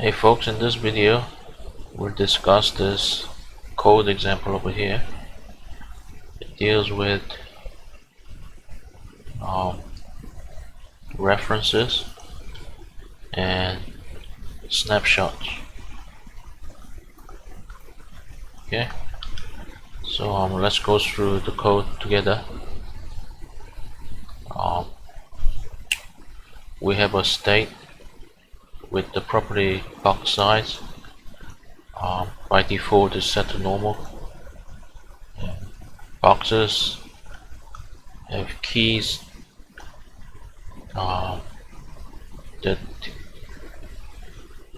Hey folks, in this video we'll discuss this code example over here. It deals with references and snapshots. Okay, so let's go through the code together. We have a state with the property boxSize. By default is set to normal. Boxes have keys that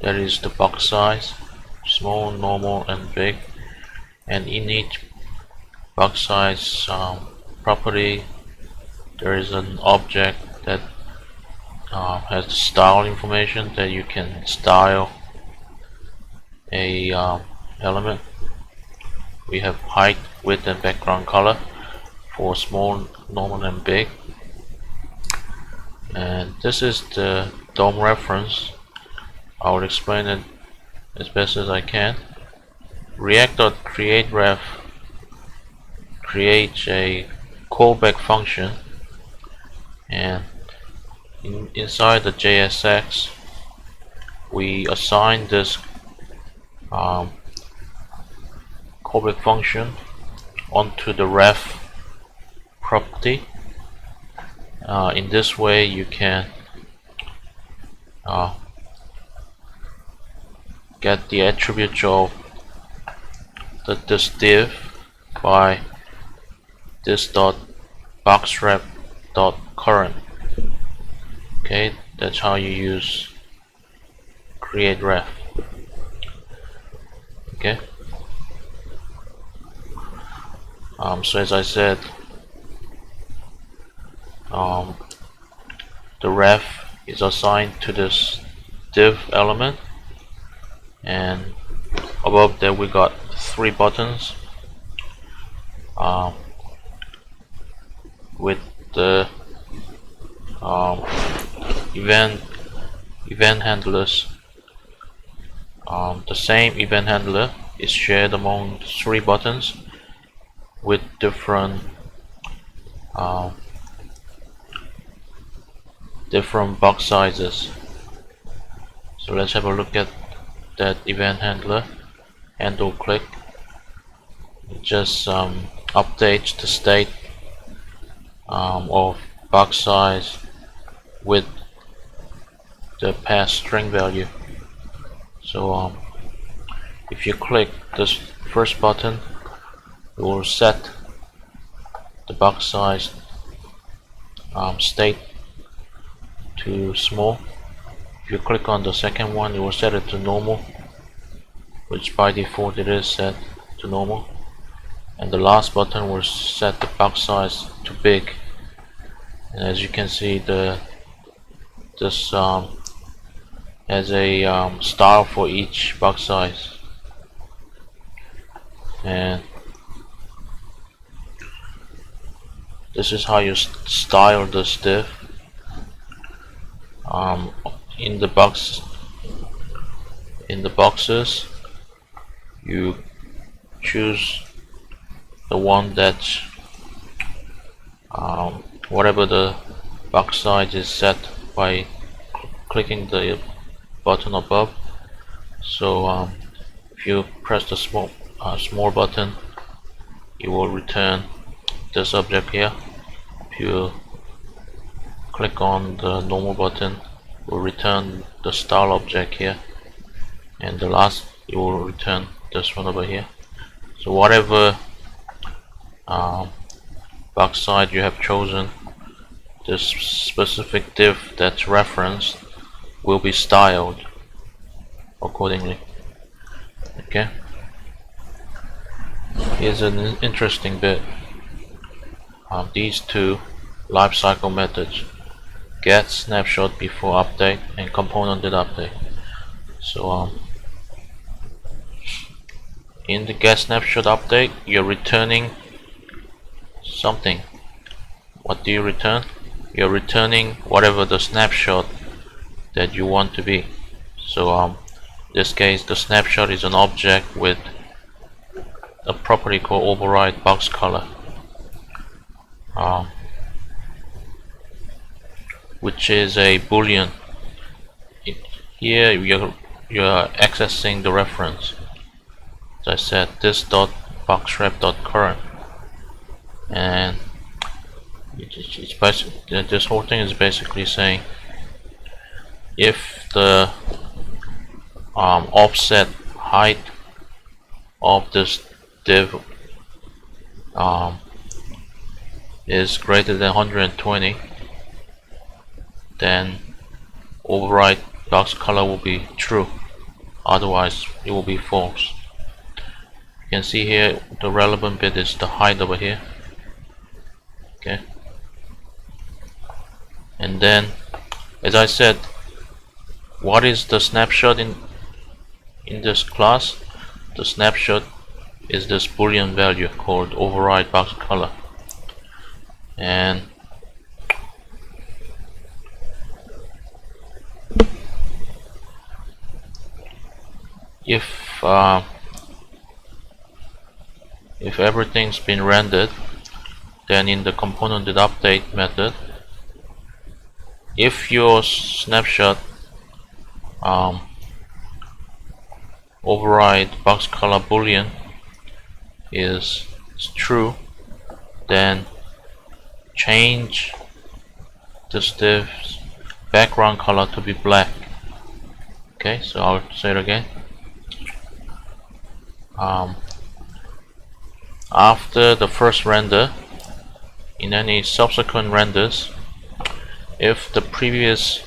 is the box size, small, normal and big, and in each box size property there is an object that has style information that you can style a element. We have height, width and background color for small, normal and big. And this is the DOM reference. I will explain it as best as I can. React.createRef creates a callback function, and inside the JSX we assign this callback function onto the ref property. In this way you can get the attributes of this div by this dot boxRef dot current. Okay, that's how you use create ref. Okay, so as I said, the ref is assigned to this div element, and above there we got 3 buttons with the event handlers. The same event handler is shared among 3 buttons with different box sizes. So let's have a look at that event handler. Handle click. It just updates the state of box size with the past string value. So if you click this first button, it will set the box size state to small. If you click on the second one, it will set it to normal, which by default it is set to normal, and the last button will set the box size to big. And as you can see, this has a style for each box size, and this is how you style this div. In the boxes, you choose the one that whatever the box size is set by clicking the button above. So if you press the small button, it will return this object here. If you click on the normal button, it will return the style object here, and the last it will return this one over here. So whatever box size you have chosen, this specific div that's referenced will be styled accordingly. Okay, here's an interesting bit. These two lifecycle methods, get snapshot before update and ComponentDidUpdate. So in the get snapshot update, you're returning something. What do you return? You're returning whatever the snapshot that you want to be. So In this case, the snapshot is an object with a property called overrideBoxColor, which is a boolean. Here you're accessing the reference. As I said, this dot boxRep.current, and this whole thing is basically saying if the offset height of this div is greater than 120, then overrideBoxColor will be true, otherwise it will be false. You can see here the relevant bit is the height over here. Okay, and then, as I said, what is the snapshot in this class? The snapshot is this boolean value called overrideBoxColor, and if everything's been rendered, then in the ComponentDidUpdate method, if your snapshot overrideBoxColor boolean is true, then change this div's background color to be black. Okay, so I'll say it again. After the first render, in any subsequent renders, if the previous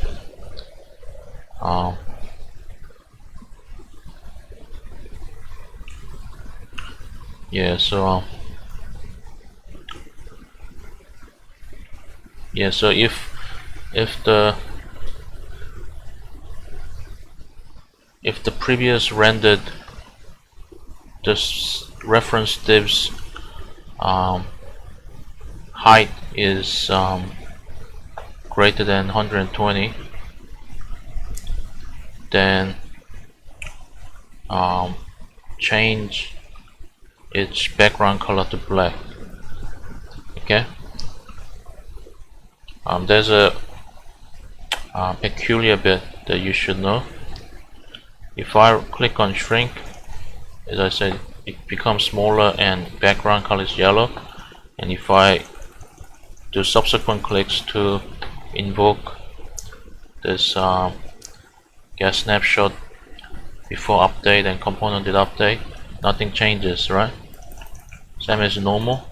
so if the previous rendered this reference div's height is greater than 120, then change its background color to black. Okay, there's a peculiar bit that you should know. If I click on shrink, as I said, it becomes smaller and background color is yellow, and if I do subsequent clicks to invoke this get snapshot before update and ComponentDidUpdate, nothing changes, right? Same as normal.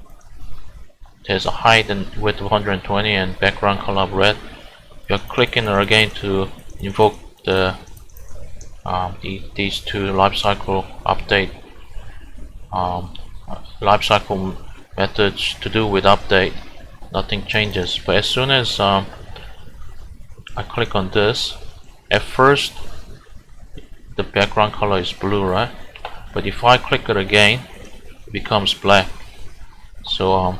There's a height and width of 120 and background color of red. You're clicking again to invoke the these two lifecycle update lifecycle methods to do with update, nothing changes. But as soon as I click on this, at first the background color is blue, right? But if I click it again, it becomes black. So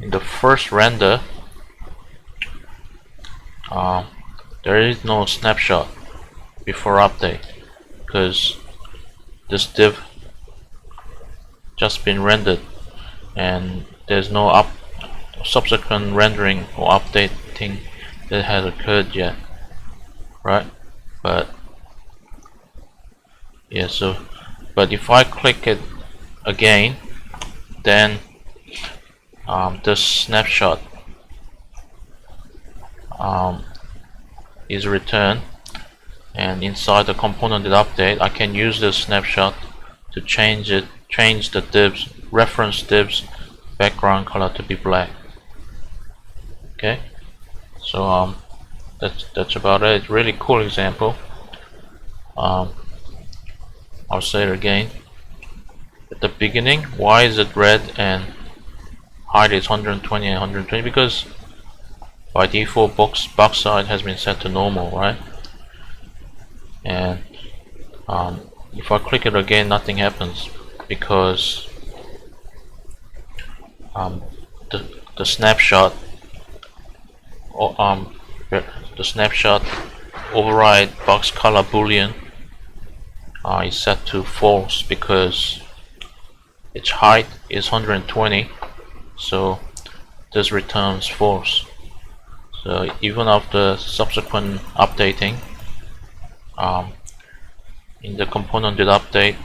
in the first render, there is no snapshot before update because this div just been rendered and there's no subsequent rendering or updating that has occurred yet, right? But yeah, but if I click it again, then this snapshot is returned, and inside the ComponentDidUpdate I can use this snapshot to change the reference div's background color to be black. Okay, so that's about it. Really cool example. I'll say it again. At the beginning, why is it red and height is 120 and 120? Because by default boxSize has been set to normal, right? And if I click it again, nothing happens because the snapshot overrideBoxColor boolean is set to false because its height is 120, so this returns false. So even after subsequent updating, in the ComponentDidUpdate,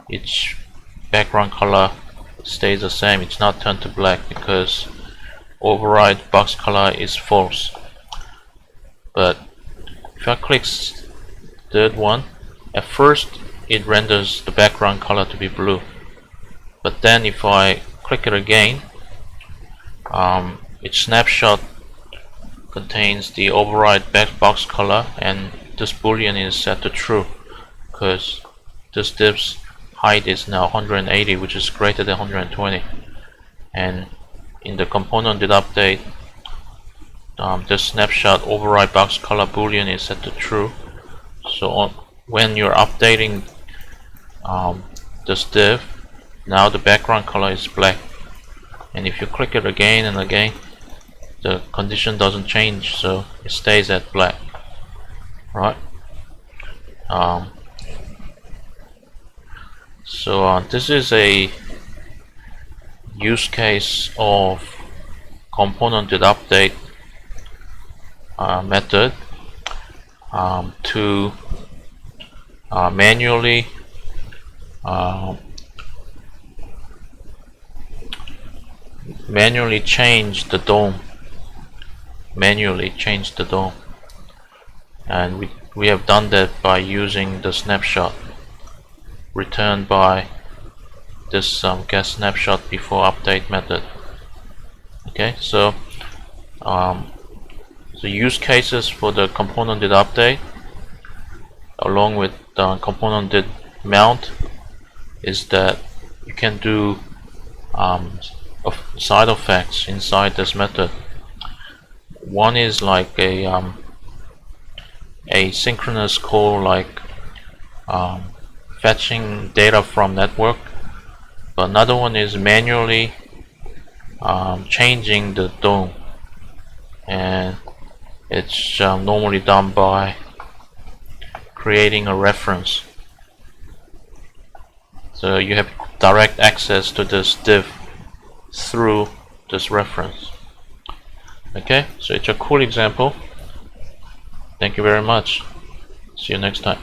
its background color stays the same. It's not turned to black because overrideBoxColor is false. But if I click third one, at first it renders the background color to be blue, but then if I click it again, its snapshot contains the overrideBoxColor, and this boolean is set to true because this div's height is now 180, which is greater than 120. And in the ComponentDidUpdate, this snapshot overrideBoxColor boolean is set to true. So when you're updating this div, now the background color is black, and if you click it again and again, the condition doesn't change, so it stays at black, right? So this is a use case of ComponentDidUpdate method to manually change the DOM. And we have done that by using the snapshot returned by this get snapshot before update method. Okay, so the use cases for the ComponentDidUpdate along with ComponentDidMount is that you can do side effects inside this method. One is like a synchronous call, like fetching data from network, but another one is manually changing the DOM, and it's normally done by creating a reference. So you have direct access to this div through this reference. Okay, so it's a cool example. Thank you very much. See you next time.